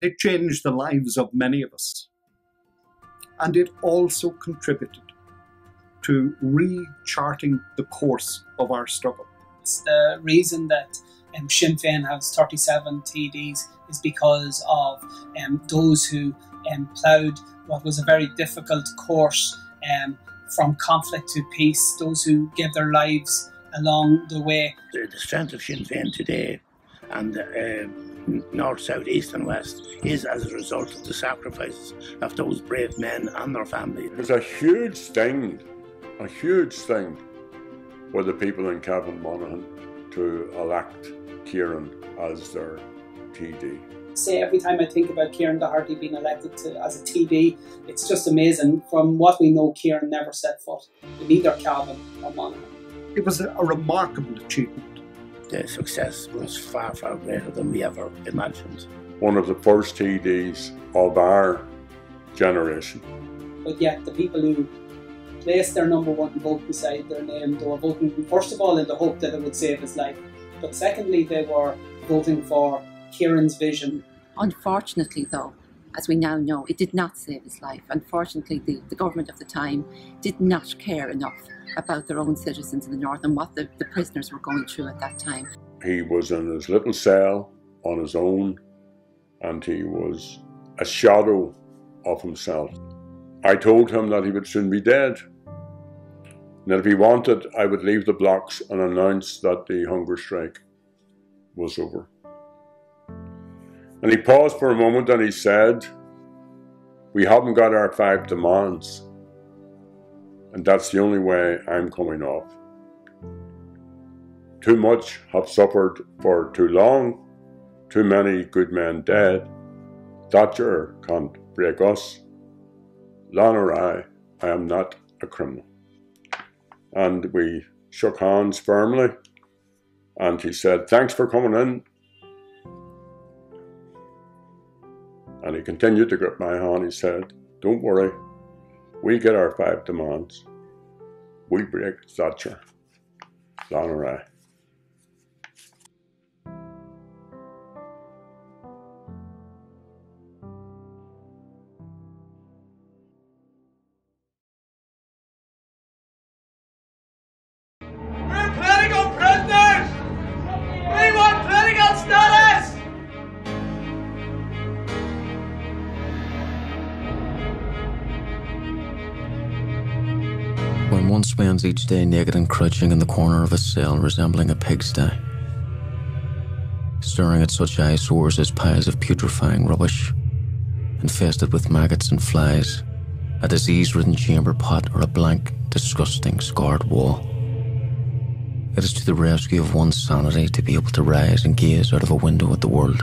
It changed the lives of many of us. And it also contributed to recharting the course of our struggle. It's the reason that Sinn Féin has 37 TDs is because of those who ploughed what was a very difficult course from conflict to peace, those who gave their lives along the way. The strength of Sinn Féin today, and north, south, east and west, is as a result of the sacrifices of those brave men and their families. It was a huge thing for the people in Cavan Monaghan to elect Kieran as their TD. Say every time I think about Kieran Doherty being elected as a TD, it's just amazing. From what we know, Kieran never set foot in either Cavan or Monaghan. It was a remarkable achievement. The success was far, far greater than we ever imagined. One of the first TDs of our generation. But yet the people who placed their number one vote beside their name, they were voting first of all in the hope that it would save his life. But secondly, they were voting for Kieran's vision. Unfortunately though, as we now know, it did not save his life. Unfortunately, the government of the time did not care enough about their own citizens in the north and what the prisoners were going through at that time. He was in his little cell on his own, and he was a shadow of himself. I told him that he would soon be dead, and that if he wanted, I would leave the blocks and announce that the hunger strike was over. And he paused for a moment and he said, "We haven't got our 5 demands, and that's the only way I'm coming off. Too much have suffered for too long, too many good men dead. Thatcher can't break us. Lan or I am not a criminal." And we shook hands firmly, and he said, "Thanks for coming in." And he continued to grip my hand. He said, "Don't worry, we get our 5 demands. We break Thatcher, Lan or I." We're political prisoners! We want political status! When one spends each day naked and crouching in the corner of a cell resembling a pigsty, staring at such eyesores as piles of putrefying rubbish, infested with maggots and flies, a disease-ridden chamber pot, or a blank, disgusting, scarred wall, it is to the rescue of one's sanity to be able to rise and gaze out of a window at the world.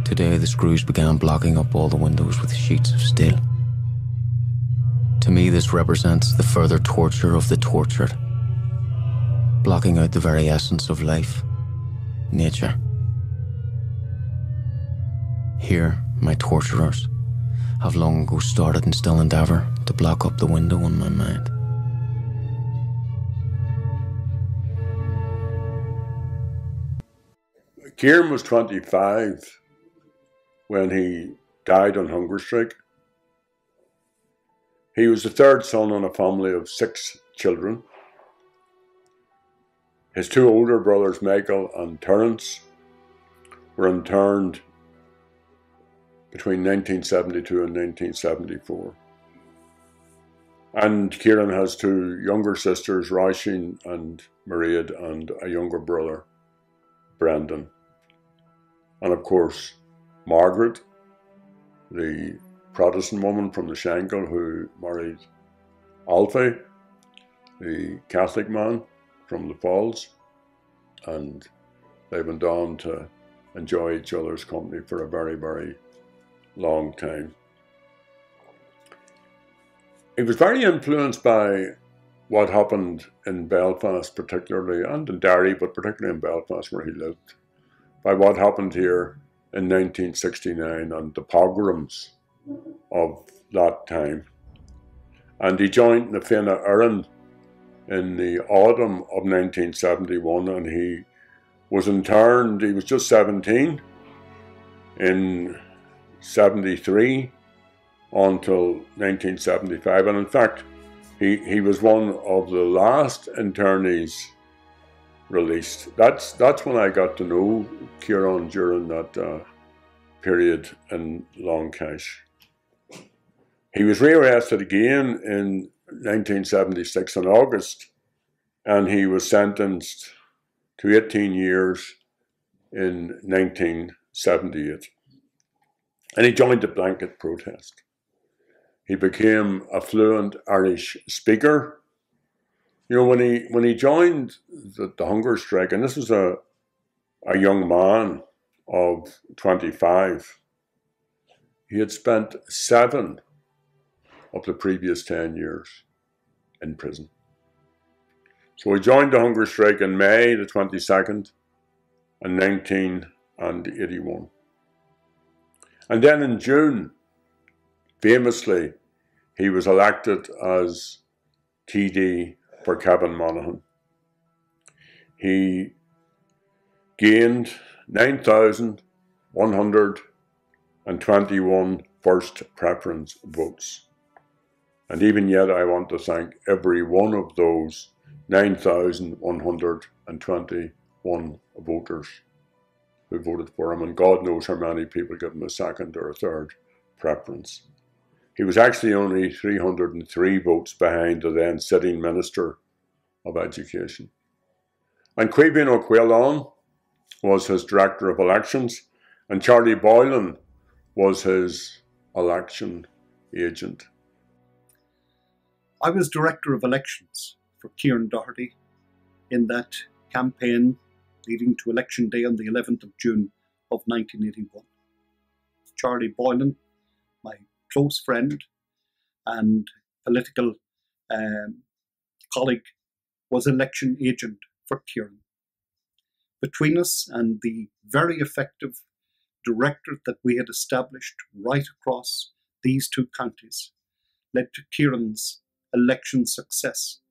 Today the screws began blocking up all the windows with sheets of steel. To me this represents the further torture of the tortured, blocking out the very essence of life, nature. Here, my torturers have long ago started and still endeavour to block up the window in my mind. Kieran was 25 when he died on hunger strike. He was the 3rd son in a family of 6 children. His 2 older brothers, Michael and Terence, were interned between 1972 and 1974. And Kieran has 2 younger sisters, Roisin and Murchadha, and a younger brother, Brendan. And of course, Margaret, the Protestant woman from the Shankill who married Alfie, the Catholic man from the Falls, and they went on to enjoy each other's company for a very, very long time. He was very influenced by what happened in Belfast particularly, and in Derry, but particularly in Belfast where he lived, by what happened here in 1969 and the pogroms of that time. And he joined the Féin in the autumn of 1971, and he was interned. He was just 17 in 73 until 1975, and in fact he was one of the last internees released. That's when I got to know Kieran during that period in Long Kesh. He was rearrested again in 1976 in August, and he was sentenced to 18 years in 1978. And he joined the blanket protest. He became a fluent Irish speaker. You know, when he joined the hunger strike, and this was a young man of 25, he had spent 7 of the previous 10 years in prison. So he joined the hunger strike in May the 22nd in 1981. And then in June, famously, he was elected as TD for Cavan Monaghan. He gained 9,121 first preference votes. And even yet, I want to thank every one of those 9,121 voters who voted for him. And God knows how many people give him a second or a third preference. He was actually only 303 votes behind the then sitting Minister of Education. And Caoimhghín was his Director of Elections, and Charlie Boylan was his election agent. I was Director of Elections for Kieran Doherty in that campaign leading to Election Day on the 11th of June of 1981. Charlie Boylan, my close friend and political colleague, was election agent for Kieran. Between us and the very effective directorate that we had established right across these two counties led to Kieran's election success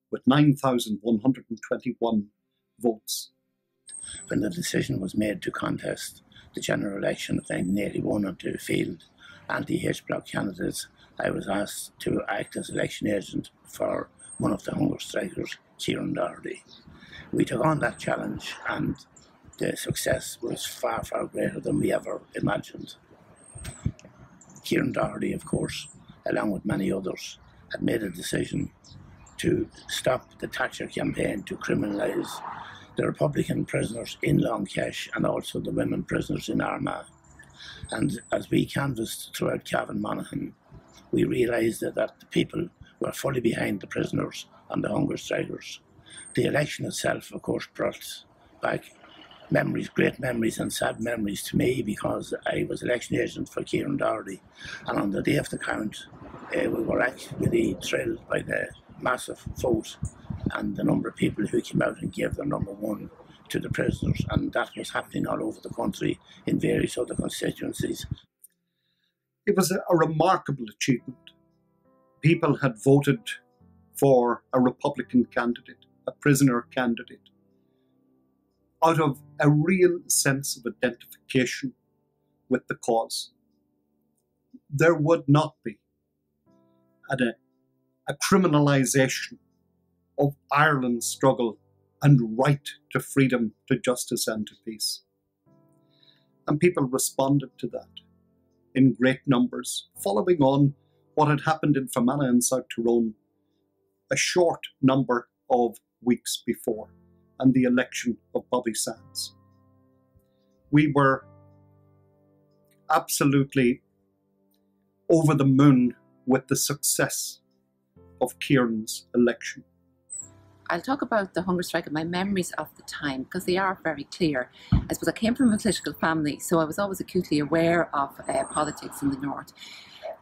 with 9,121 votes. When the decision was made to contest the general election of 1981 and to field anti-H-Block candidates, I was asked to act as election agent for one of the hunger strikers, Kieran Doherty. We took on that challenge, and the success was far, far greater than we ever imagined. Kieran Doherty, of course, along with many others, had made a decision to stop the Thatcher campaign to criminalise the Republican prisoners in Long Kesh and also the women prisoners in Armagh. And as we canvassed throughout Cavan Monaghan, we realised that the people were fully behind the prisoners and the hunger strikers. The election itself, of course, brought back memories, great memories and sad memories to me, because I was election agent for Kieran Doherty, and on the day of the count we were actually thrilled by the massive vote and the number of people who came out and gave their number 1 to the prisoners, and that was happening all over the country in various other constituencies. It was a remarkable achievement. People had voted for a Republican candidate, a prisoner candidate, out of a real sense of identification with the cause. There would not be a criminalisation of Ireland's struggle and right to freedom, to justice and to peace. And people responded to that in great numbers, following on what had happened in Fermanagh and South Tyrone a short number of weeks before, and the election of Bobby Sands. We were absolutely over the moon with the success of Kieran's election. I'll talk about the hunger strike and my memories of the time, because they are very clear. I suppose I came from a political family, so I was always acutely aware of politics in the north.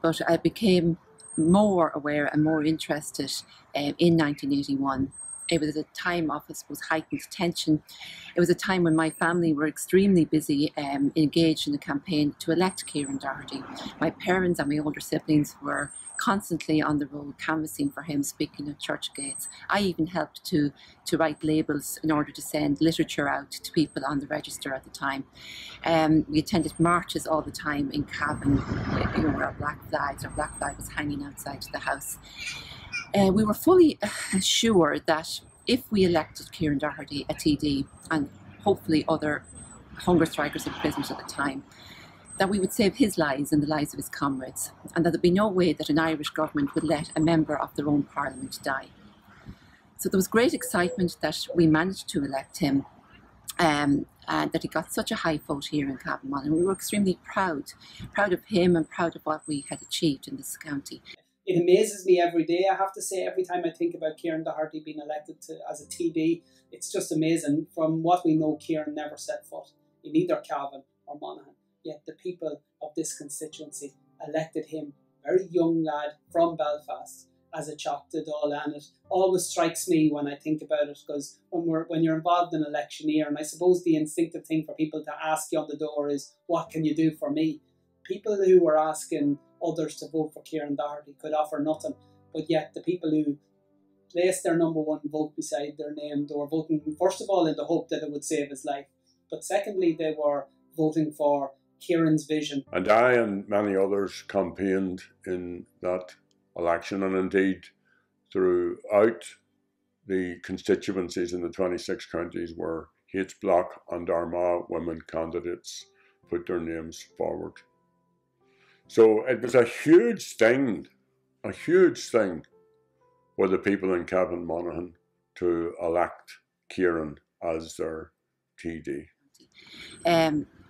But I became more aware and more interested in 1981 It was a time of, I suppose, heightened tension. It was a time when my family were extremely busy, engaged in the campaign to elect Kieran Doherty. My parents and my older siblings were constantly on the road canvassing for him, speaking at church gates. I even helped to write labels in order to send literature out to people on the register at the time. We attended marches all the time in Cavan, where our black flag was hanging outside the house. We were fully assured that if we elected Kieran Doherty a TD, and hopefully other hunger strikers and prisoners at the time, that we would save his lives and the lives of his comrades, and that there'd be no way that an Irish government would let a member of their own parliament die. So there was great excitement that we managed to elect him, and that he got such a high vote here in Cavan Monaghan. We were extremely proud of him and proud of what we had achieved in this county. It amazes me every day, I have to say. Every time I think about Kieran Doherty being elected as a TD, it's just amazing. From what we know, Kieran never set foot in either Cavan or Monaghan. Yet the people of this constituency elected him, a very young lad from Belfast, as a Choctaw Caoláin. And it always strikes me when I think about it, because when you're involved in an electioneer, and I suppose the instinctive thing for people to ask you on the door is, what can you do for me? People who were asking others to vote for Kieran Doherty could offer nothing, but yet the people who placed their number one vote beside their name, they were voting first of all in the hope that it would save his life, but secondly they were voting for Kieran's vision. And I and many others campaigned in that election, and indeed throughout the constituencies in the 26 counties where H-Block and Armagh women candidates put their names forward. So it was a huge thing for the people in Cavan Monaghan to elect Kieran as their TD.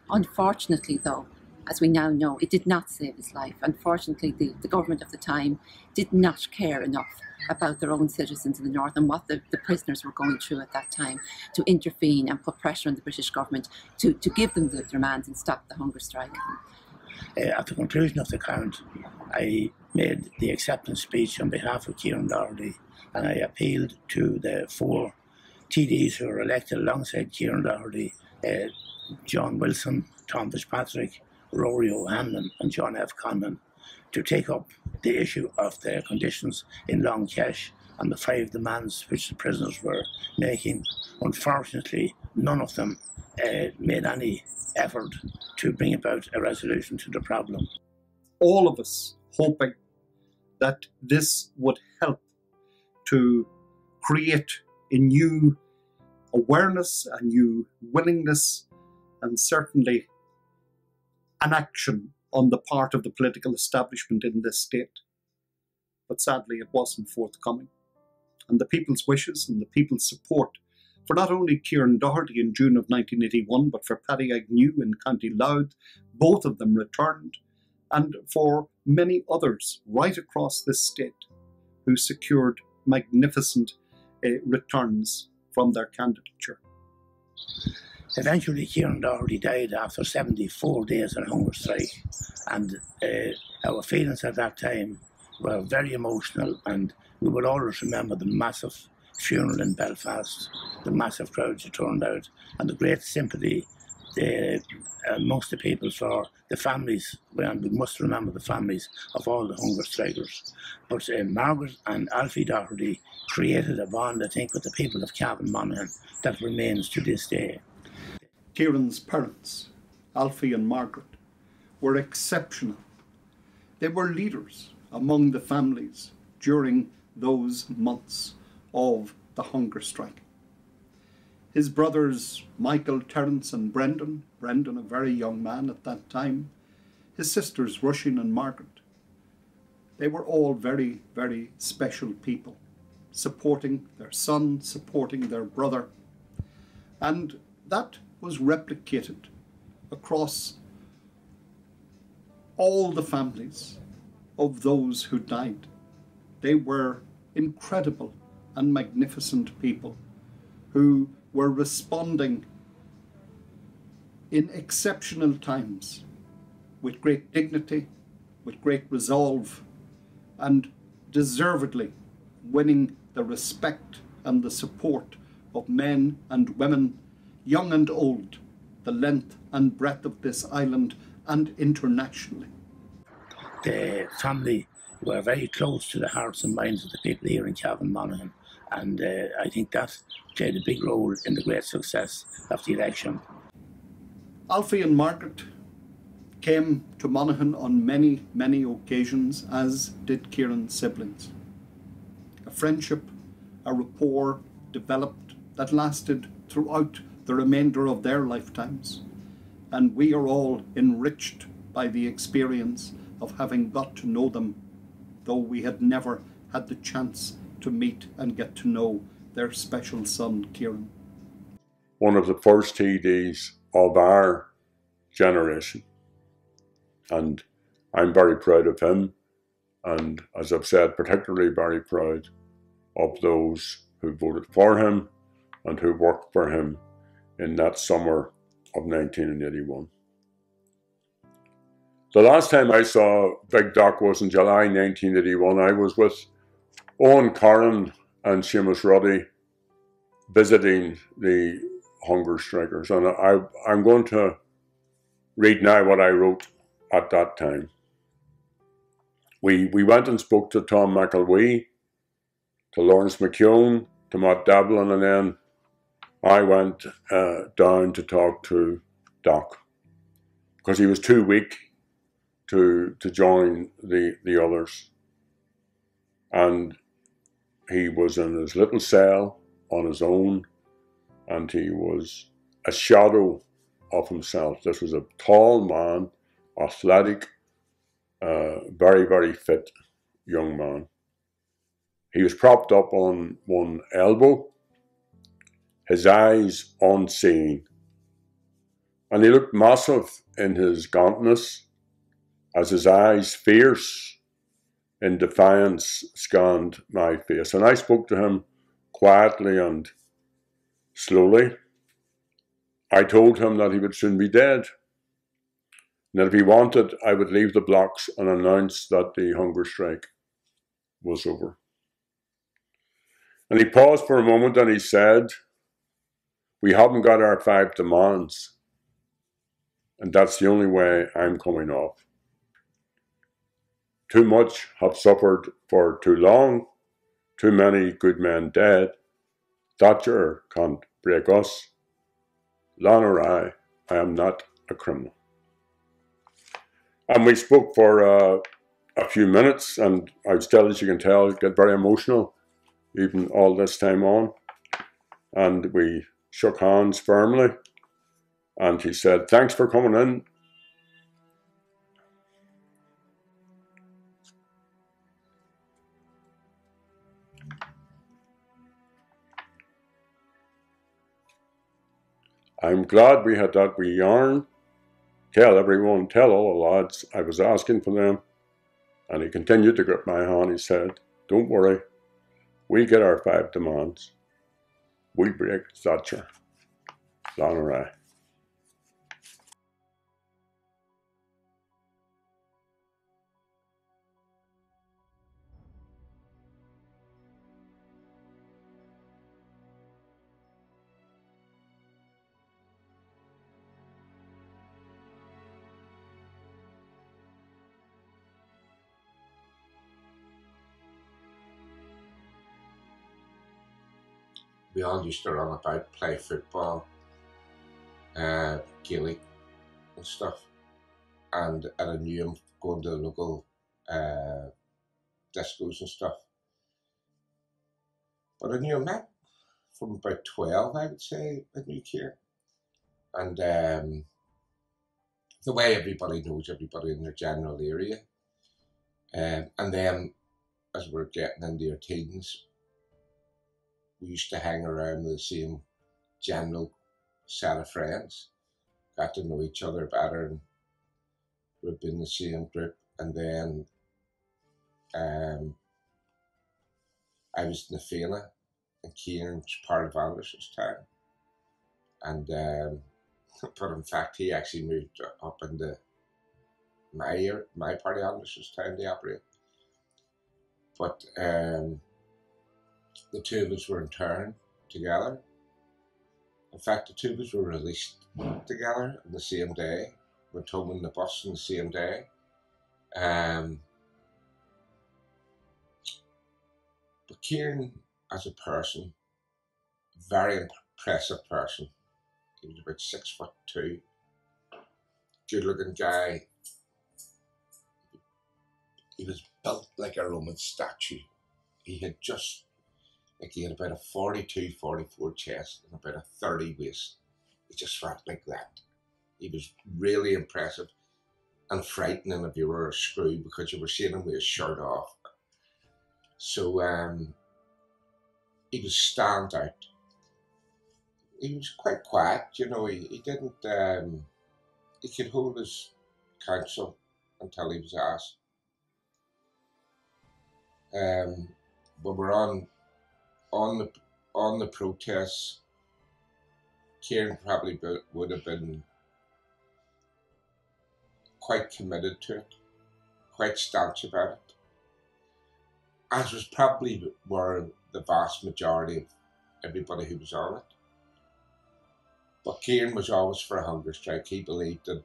Unfortunately, though, as we now know, it did not save his life. Unfortunately, the government of the time did not care enough about their own citizens in the north and what the prisoners were going through at that time to intervene and put pressure on the British government to give them their demands and stop the hunger strike. At the conclusion of the count, I made the acceptance speech on behalf of Kieran Doherty, and I appealed to the 4 TDs who were elected alongside Kieran Doherty, John Wilson, Tom Fitzpatrick, Rory O'Hanlon and John F. Conlon, to take up the issue of the conditions in Long Kesh and the 5 demands which the prisoners were making. Unfortunately, none of them made any effort to bring about a resolution to the problem. All of us hoping that this would help to create a new awareness, a new willingness, and certainly an action on the part of the political establishment in this state. But sadly, it wasn't forthcoming. And the people's wishes and the people's support for not only Kieran Doherty in June of 1981, but for Paddy Aghaidh in County Louth, both of them returned, and for many others right across this state who secured magnificent returns from their candidature. Eventually, Kieran Doherty died after 74 days of hunger strike, and our feelings at that time were very emotional, and we will always remember the massive funeral in Belfast, the massive crowds who turned out, and the great sympathy amongst the people for the families, and we must remember the families of all the hunger strikers. But Margaret and Alfie Doherty created a bond, I think, with the people of Cavan Monaghan that remains to this day. Kieran's parents, Alfie and Margaret, were exceptional. They were leaders among the families during those months of the hunger strike. His brothers, Michael, Terence and Brendan, a very young man at that time, his sisters, Rushin and Margaret, they were all very, very special people, supporting their son, supporting their brother. And that was replicated across all the families of those who died. They were incredible and magnificent people who were responding in exceptional times with great dignity, with great resolve, and deservedly winning the respect and the support of men and women, young and old, the length and breadth of this island and internationally. The family were very close to the hearts and minds of the people here in Cavan Monaghan, and I think that played a big role in the great success of the election. Alfie and Margaret came to Monaghan on many, many occasions, as did Kieran's siblings. A friendship, a rapport developed that lasted throughout the remainder of their lifetimes, and we are all enriched by the experience of having got to know them, though we had never had the chance to meet and get to know their special son, Kieran. One of the first TDs of our generation, and I'm very proud of him, and as I've said, particularly very proud of those who voted for him and who worked for him in that summer of 1981. The last time I saw Big Doc was in July 1981. I was with Owen Corran and Seamus Ruddy visiting the hunger strikers, and I'm going to read now what I wrote at that time. We went and spoke to Tom McElwaine, to Lawrence McKeown, to Matt Devlin, and then I went down to talk to Doc, because he was too weak to join the others. And he was in his little cell on his own, and he was a shadow of himself. This was a tall man, athletic, very, very fit young man. He was propped up on one elbow, his eyes unseeing, and he looked massive in his gauntness as his eyes, fierce in defiance, scanned my face. And I spoke to him quietly and slowly. I told him that he would soon be dead, and that if he wanted, I would leave the blocks and announce that the hunger strike was over. And he paused for a moment and he said, "We haven't got our 5 demands, and that's the only way I'm coming off. Too much have suffered for too long, too many good men dead. Thatcher can't break us. Lan or I am not a criminal." And we spoke for a few minutes, and I still, as you can tell, get very emotional, even all this time on. And we shook hands firmly, and he said, "Thanks for coming in." "I'm glad we had that wee yarn. Tell everyone, tell all the lads I was asking for them." And he continued to grip my hand. He said, "Don't worry, we get our 5 demands. We break Thatcher, Lan or I." We all used to run about, play football, Gaelic and stuff. And I knew him going to the local discos and stuff. But I knew him from about 12, I would say, I knew Kieran. And the way everybody knows everybody in their general area. And then as we're getting into our teens, we used to hang around with the same general set of friends, got to know each other better, and we've been in the same group. And then I was in the Féin, and Kieran's part of Anderson's town. And but in fact, he actually moved up into my part of Anderson's town, the operate. But the two of us were interned together. In fact, the two of us were released together on the same day. Went home in the bus on the same day. But Kieran, as a person, very impressive person. He was about 6'2", good-looking guy. He was built like a Roman statue. He had about a 42, 44 chest and about a 30 waist. He just felt like that. He was really impressive and frightening if you were a screw because you were seeing him with his shirt off. So he was stand out. He was quite quiet, you know, he didn't, he could hold his counsel until he was asked. When we're on the protests, Kieran probably would have been quite committed to it, quite staunch about it, as was probably were the vast majority of everybody who was on it. But Kieran was always for a hunger strike. He believed that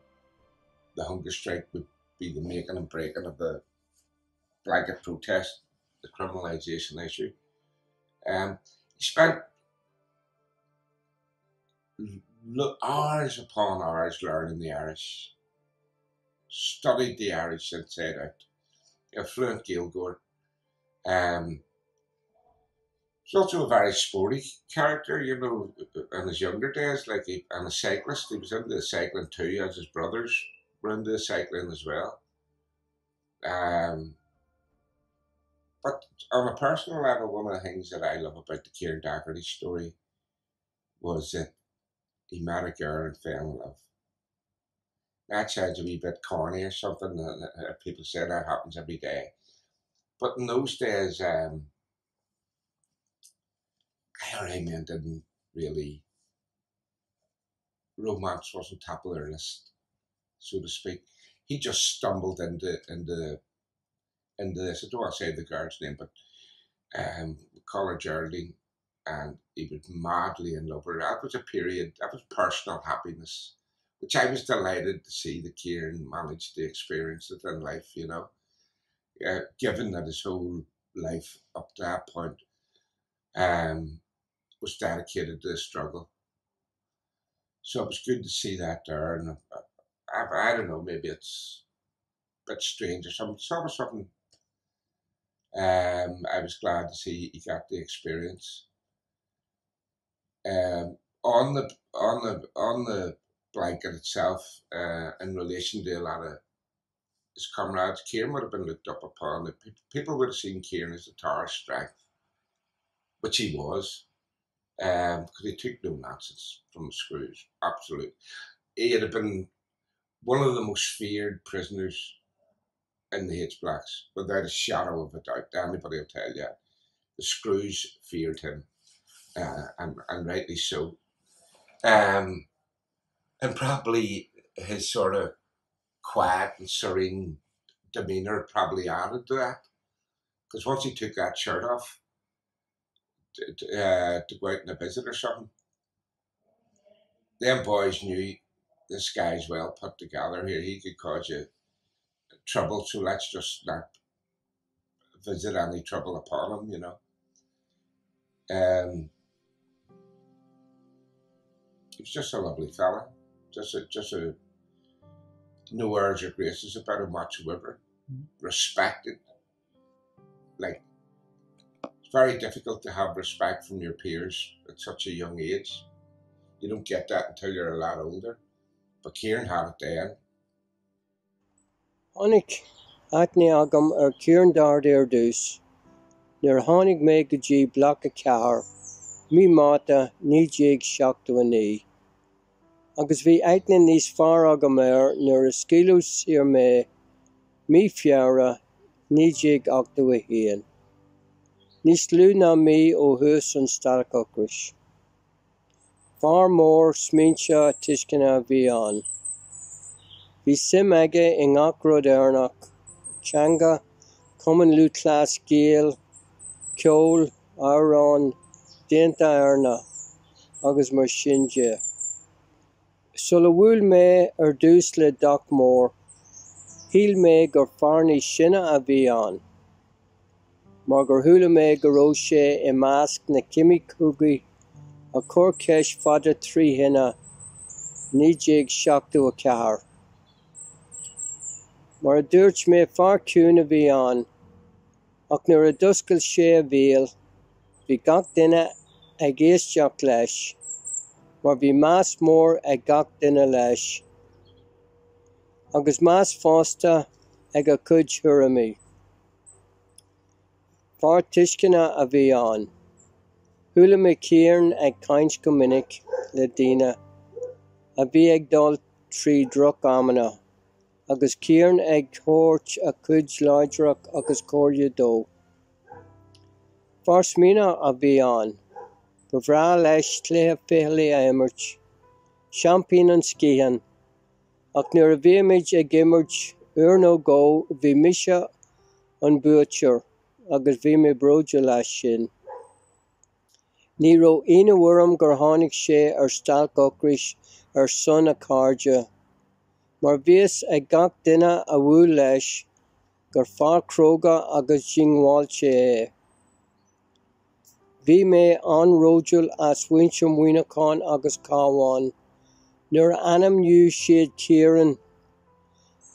the hunger strike would be the making and breaking of the blanket protest, the criminalisation issue. He spent hours upon hours learning the Irish, studied the Irish inside out, a fluent Gaelgoer. He's also a very sporty character, you know, in his younger days, and a cyclist. He was into the cycling too, as his brothers were into the cycling as well. But on a personal level, one of the things that I love about the Kieran Doherty story was that he met a girl and fell in love. That sounds a wee bit corny or something, and people say that happens every day. But in those days, IRA men didn't really, romance wasn't top of their list, so to speak. He just stumbled into this. I don't want to say the girl's name, but we call her Gerry, and he was madly in love with her. That was a period, that was personal happiness, which I was delighted to see that Kieran managed to experience it in life, you know, given that his whole life up to that point was dedicated to the struggle. So it was good to see that there, and I don't know, maybe it's a bit strange or something. It's always something I was glad to see he got the experience. On the blanket itself, in relation to a lot of his comrades, Kieran would have been looked up upon. People would have seen Kieran as a tower of strength, which he was, because he took no nonsense from the screws. Absolutely, he had been one of the most feared prisoners in the H-Blocks, without a shadow of a doubt. Anybody will tell you, the screws feared him, and rightly so. And probably his sort of quiet and serene demeanour probably added to that, because once he took that shirt off to go out on a visit or something, them boys knew this guy's well put together here. He could cause you trouble, so let's just not visit any trouble upon him, you know. He was just a lovely fella, just a no airs or graces about him whatsoever. Respected. Like, it's very difficult to have respect from your peers at such a young age. You don't get that until you're a lot older. But Kieran had it then. Honnig acne agam Kieran Doherty dus. Near honnig make a G block a car. Me mata ni jig shock to a knee. Agus vi eitnen nis far agam near a skilus here me fiara ni jig ock to a heen. Nis luna me o hus and stark okrish. Far more smincha tishkana vi on. Vi simage in akrod ernach, changa, common loot class gale, Kjol, Árán déanta airne agus mar sin de. Sulla bhfuil mé ar dús le Doc mór, híl mé gur farnaí sinne a bhí an. Mar gur thula mé go raibh sé i measc na cimí cúgaí a chur ceis fada tríhinne 1974. Mar a dúirt mé fearcún a bhí an, ach nuair a duscail sé a bhíal, bhí gach duine ag éisteach leis, mar bhí meas mór ag gach duine leis, agus meas fásta ag a cuid thuairimí. Fear tuiscinne a bhí an. Thula mé Kieran ag caint go minic le daoine, a bhí ag dul trí druch amana, agus Kieran ag tabhairt a cuid láideach agus cóirde dó. Fear smíonna a bhí an, go bhrá leis cluiche fichilí a imirt, seampín an scíhan, ach nuair a bhí méid ag imirt uair nó go bhí mise an búitear agus bhí mé bróide leis sin. Ní raibh aine uairm gur tháinig sé ar stalc ocrais ar son a cairde, mar bhíos ag gach duine a bhfuil leis gur fear cróga agus dingháilte é. Bhí mé an-róidúil as bhainte muoineachán agus Caoláin, nuair ainmniú siad Kieran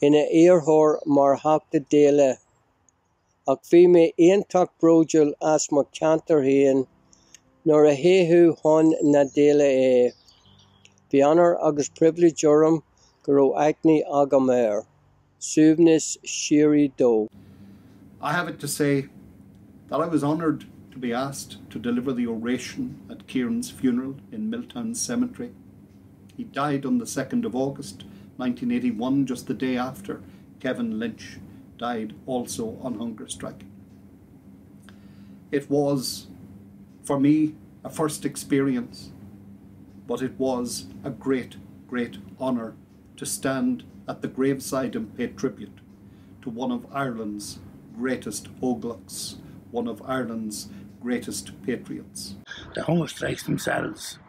ina éarthóir mar theachta déile, ach bhí mé aontacht bróidúil as mar ceantar féin, nuair a héithú chun na déile é. Bhí anar agus privilege orm go raibh aithní agam air. Suaimhneas Siiri dó. I have it to say that I was honoured to be asked to deliver the oration at Kieran's funeral in Milltown Cemetery. He died on the 2nd of August 1981, just the day after Kevin Lynch died also on hunger strike. It was, for me, a first experience, but it was a great, great honour to stand at the graveside and pay tribute to one of Ireland's greatest H-Blocks, one of Ireland's greatest patriots. The hunger strikes themselves,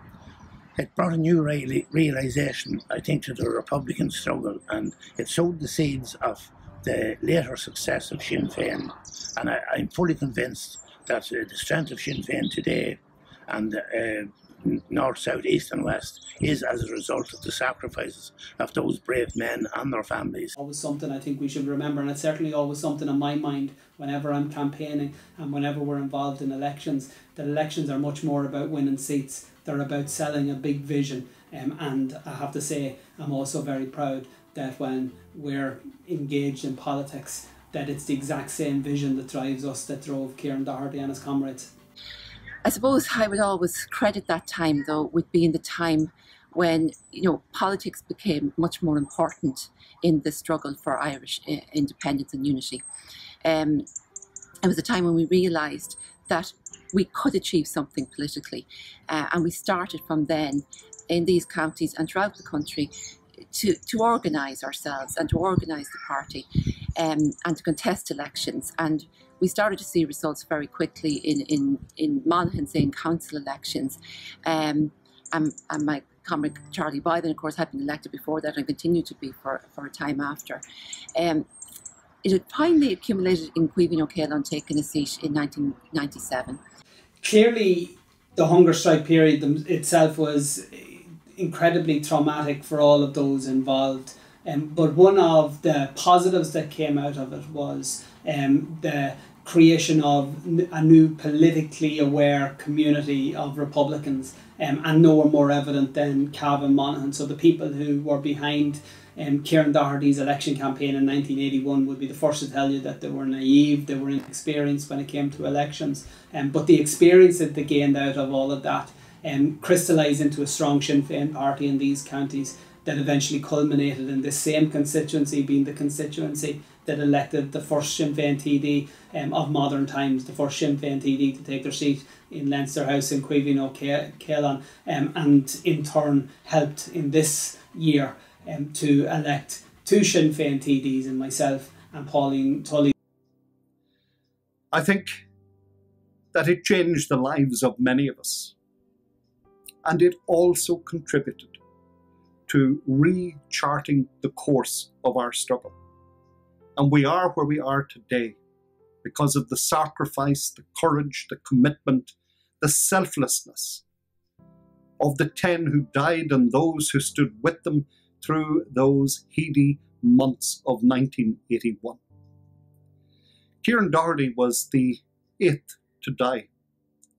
it brought a new realisation, I think, to the Republican struggle, and it sowed the seeds of the later success of Sinn Féin. And I'm fully convinced that the strength of Sinn Féin today, and north, south, east and west, is as a result of the sacrifices of those brave men and their families. Always something I think we should remember, and it's certainly always something on my mind whenever I'm campaigning and whenever we're involved in elections, that elections are much more about winning seats. They're about selling a big vision, and I have to say I'm also very proud that when we're engaged in politics, that it's the exact same vision that drives us, that drove Kieran Doherty and his comrades. I suppose I would always credit that time, though, with being the time when, you know, politics became much more important in the struggle for Irish independence and unity. It was a time when we realised that we could achieve something politically, and we started from then in these counties and throughout the country to organise ourselves and to organise the party and to contest elections. And we started to see results very quickly in Monaghan Sinn council elections. And my comrade Charlie Boylan, of course, had been elected before that and continued to be for a time after. It had finally accumulated in Caoimhghín taking a seat in 1997. Clearly, the hunger strike period itself was incredibly traumatic for all of those involved. But one of the positives that came out of it was the creation of a new politically aware community of Republicans, and nowhere more evident than Cavan Monaghan. So the people who were behind Kieran Doherty's election campaign in 1981 would be the first to tell you that they were naive, they were inexperienced when it came to elections. But the experience that they gained out of all of that crystallised into a strong Sinn Féin party in these counties that eventually culminated in this same constituency being the constituency that elected the first Sinn Féin TD of modern times, the first Sinn Féin TD to take their seat in Leinster House in Caoimhghín, and in turn helped in this year to elect two Sinn Féin TDs, and myself and Pauline Tully. I think that it changed the lives of many of us. And it also contributed to recharting the course of our struggle. And we are where we are today because of the sacrifice, the courage, the commitment, the selflessness of the 10 who died and those who stood with them through those heady months of 1981. Kieran Doherty was the 8th to die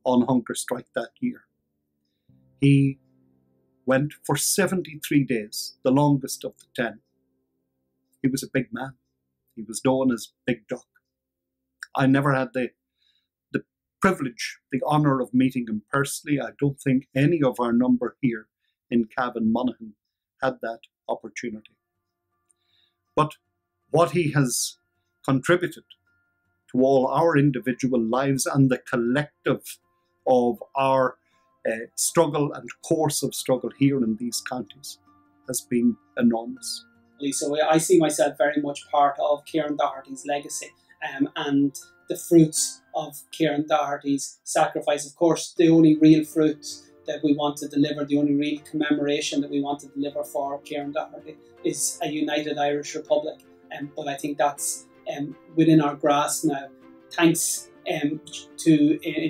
on hunger strike that year. He went for 73 days, the longest of the 10. He was a big man. He was known as Big Duck. I never had the privilege, the honour of meeting him personally. I don't think any of our number here in Cavan Monaghan had that opportunity. But what he has contributed to all our individual lives and the collective of our struggle and course of struggle here in these counties has been enormous. So I see myself very much part of Kieran Doherty's legacy and the fruits of Kieran Doherty's sacrifice. Of course, the only real fruits that we want to deliver, the only real commemoration that we want to deliver for Kieran Doherty is a united Irish Republic. But I think that's within our grasp now. Thanks in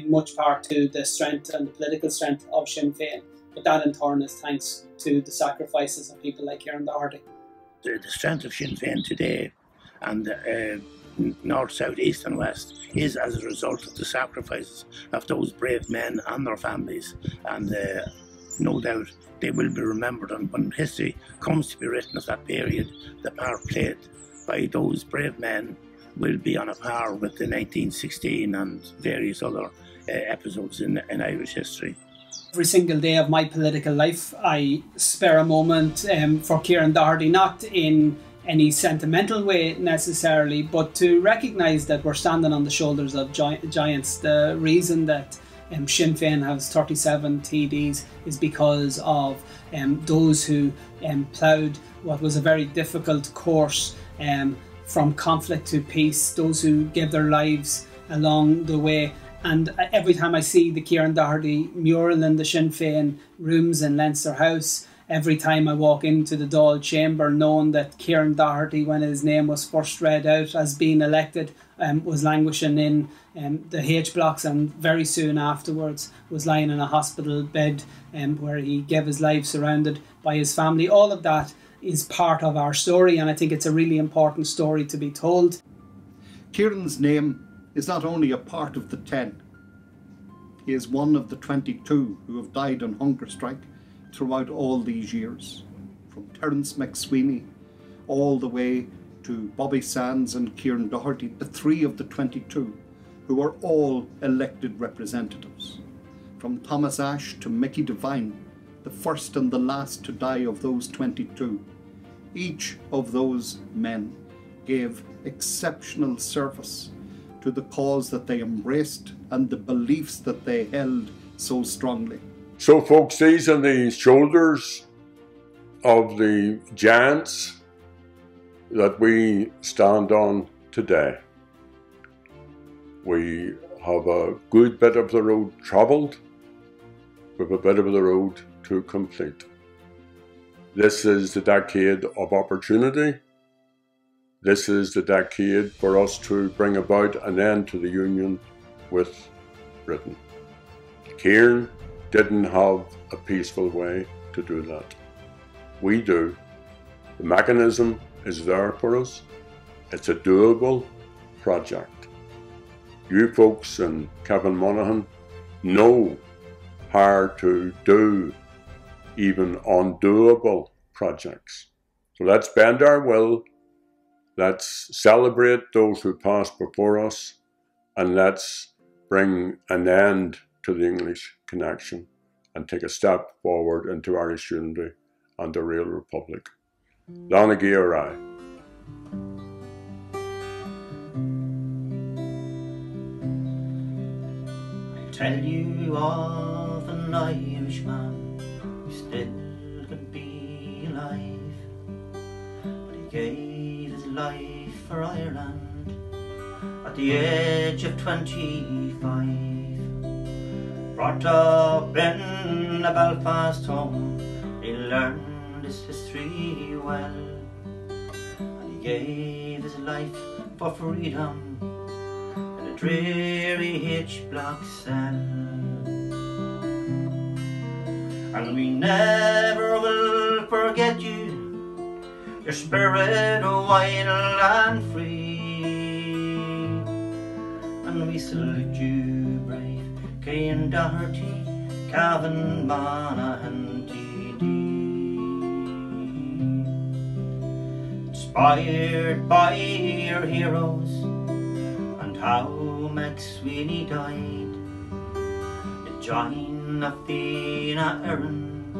much part to the strength and the political strength of Sinn Féin. But that in turn is thanks to the sacrifices of people like Kieran Doherty. The strength of Sinn Féin today and north, south, east and west is as a result of the sacrifices of those brave men and their families, and no doubt they will be remembered, and when history comes to be written of that period, the part played by those brave men will be on a par with the 1916 and various other episodes in Irish history. Every single day of my political life I spare a moment for Kieran Doherty, not in any sentimental way necessarily, but to recognise that we're standing on the shoulders of giants. The reason that Sinn Féin has 37 TDs is because of those who ploughed what was a very difficult course from conflict to peace, those who gave their lives along the way. And every time I see the Kieran Doherty mural in the Sinn Féin rooms in Leinster House, every time I walk into the Dáil chamber knowing that Kieran Doherty, when his name was first read out as being elected, was languishing in the H-Blocks, and very soon afterwards was lying in a hospital bed where he gave his life surrounded by his family. All of that is part of our story, and I think it's a really important story to be told. Kieran's name is not only a part of the 10, he is one of the 22 who have died on hunger strike throughout all these years, from Terence McSweeney all the way to Bobby Sands and Kieran Doherty, the 3 of the 22 who are all elected representatives. From Thomas Ashe to Mickey Devine, the first and the last to die of those 22, each of those men gave exceptional service to the cause that they embraced and the beliefs that they held so strongly. So folks, these are the shoulders of the giants that we stand on today. We have a good bit of the road travelled, with a bit of the road to complete. This is the decade of opportunity. This is the decade for us to bring about an end to the union with Britain. Kieran didn't have a peaceful way to do that. We do. The mechanism is there for us. It's a doable project. You folks in Cavan Monaghan know how to do even undoable projects. So let's bend our will, let's celebrate those who passed before us, and let's bring an end to the English connection and take a step forward into Irish unity and the real republic. Long Aghaidh. I'll tell you of an Irishman who still could be alive, but he gave his life for Ireland at the age of 25. Brought up in a Belfast home, he learned his history well, and he gave his life for freedom in a dreary H-Block cell. And we never will forget you, your spirit wild and free, and we salute you, brave Kieran Doherty, Cavan Monaghan TD. Inspired by your heroes and how McElwaine died, you join a Féin Éireann, a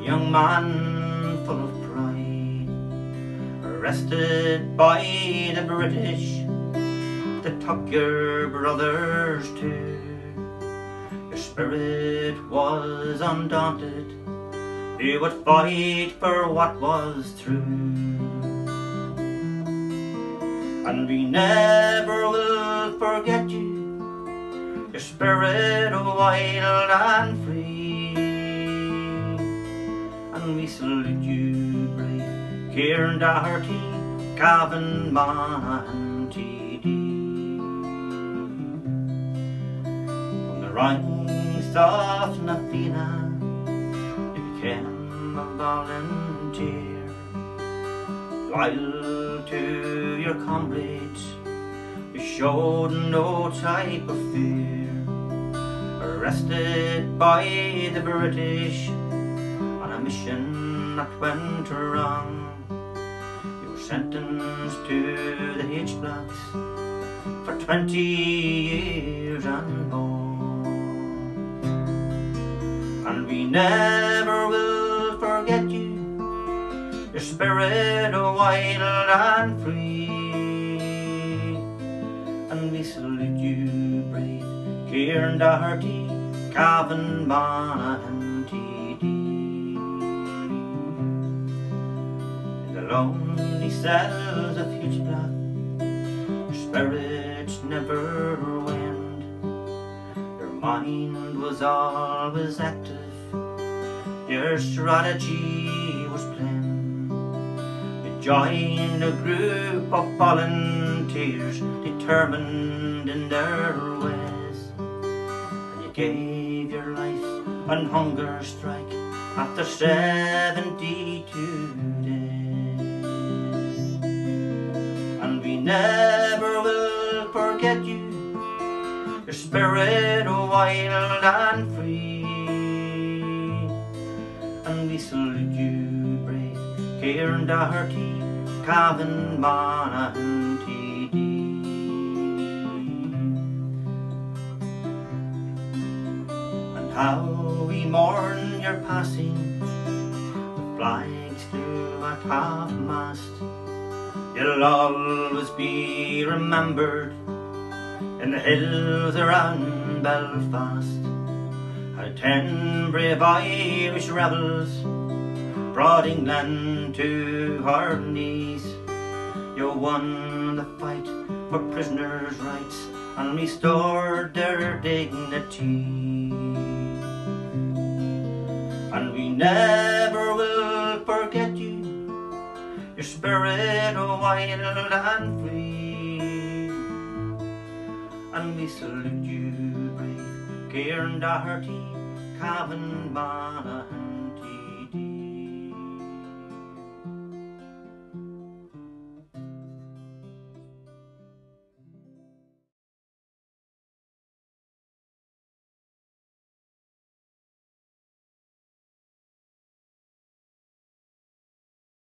young man full of pride, arrested by the British that took your brothers too. Your spirit was undaunted, you would fight for what was true. And we never will forget you, your spirit wild and free, and we salute you, brave Kieran Doherty, Cavan Monaghan TD. From the ranks of na Féin, you became a volunteer, loyal to your comrades, you showed no type of fear. Arrested by the British on a mission that went wrong, you were sentenced to the H-Blocks for 20 years and more. And we never will forget you, your spirit wild and free, and we salute you, brave Kieran Doherty, Cavan Monaghan TD. In the lonely cells of H-Block, your spirits never waned, your mind was always active, your strategy was planned. You joined a group of volunteers determined in their ways, and you gave your life on hunger strike after 72 days. And we never will forget you, your spirit wild and free, and we salute you, brave Kieran Doherty, Cavan Monaghan TD. And how we mourn your passing, the flags flew at half-mast. You'll always be remembered in the hills around Belfast. How 10 brave Irish rebels brought England to her knees. You won the fight for prisoners' rights and restored their dignity. And we never will forget you, your spirit wild and free, and we salute you, brave Kieran Doherty, Cavan Monaghan.